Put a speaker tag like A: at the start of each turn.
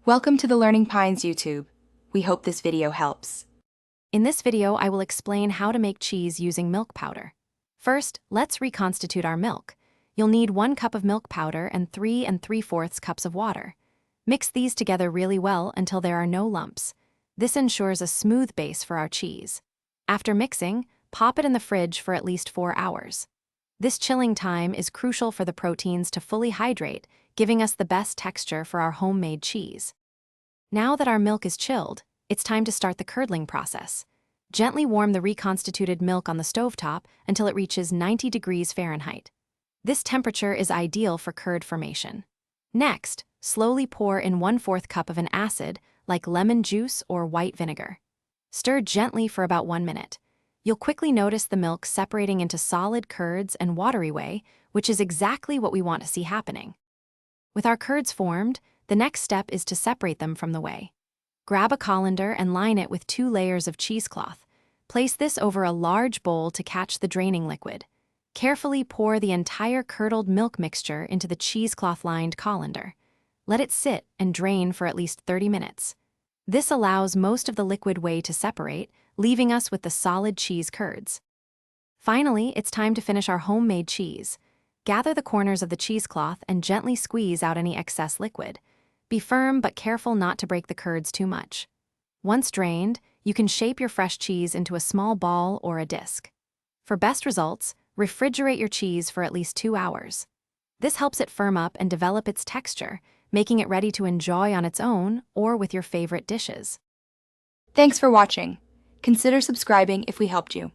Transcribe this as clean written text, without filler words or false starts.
A: Welcome to the Learning Pines YouTube. We hope this video helps.
B: In this video, I will explain how to make cheese using milk powder. First, let's reconstitute our milk. You'll need 1 cup of milk powder and 3 3/4 cups of water. Mix these together really well until there are no lumps. This ensures a smooth base for our cheese. After mixing, pop it in the fridge for at least 4 hours. This chilling time is crucial for the proteins to fully hydrate, giving us the best texture for our homemade cheese. Now that our milk is chilled, it's time to start the curdling process. Gently warm the reconstituted milk on the stovetop until it reaches 90 degrees Fahrenheit. This temperature is ideal for curd formation. Next, slowly pour in 1/4 cup of an acid, like lemon juice or white vinegar. Stir gently for about 1 minute. You'll quickly notice the milk separating into solid curds and watery whey, which is exactly what we want to see happening. With our curds formed, the next step is to separate them from the whey. Grab a colander and line it with 2 layers of cheesecloth. Place this over a large bowl to catch the draining liquid. Carefully pour the entire curdled milk mixture into the cheesecloth-lined colander. Let it sit and drain for at least 30 minutes. This allows most of the liquid whey to separate, leaving us with the solid cheese curds. Finally, it's time to finish our homemade cheese. Gather the corners of the cheesecloth and gently squeeze out any excess liquid. Be firm but careful not to break the curds too much. Once drained, you can shape your fresh cheese into a small ball or a disc. For best results, refrigerate your cheese for at least 2 hours. This helps it firm up and develop its texture, making it ready to enjoy on its own or with your favorite dishes.
A: Thanks for watching. Consider subscribing if we helped you.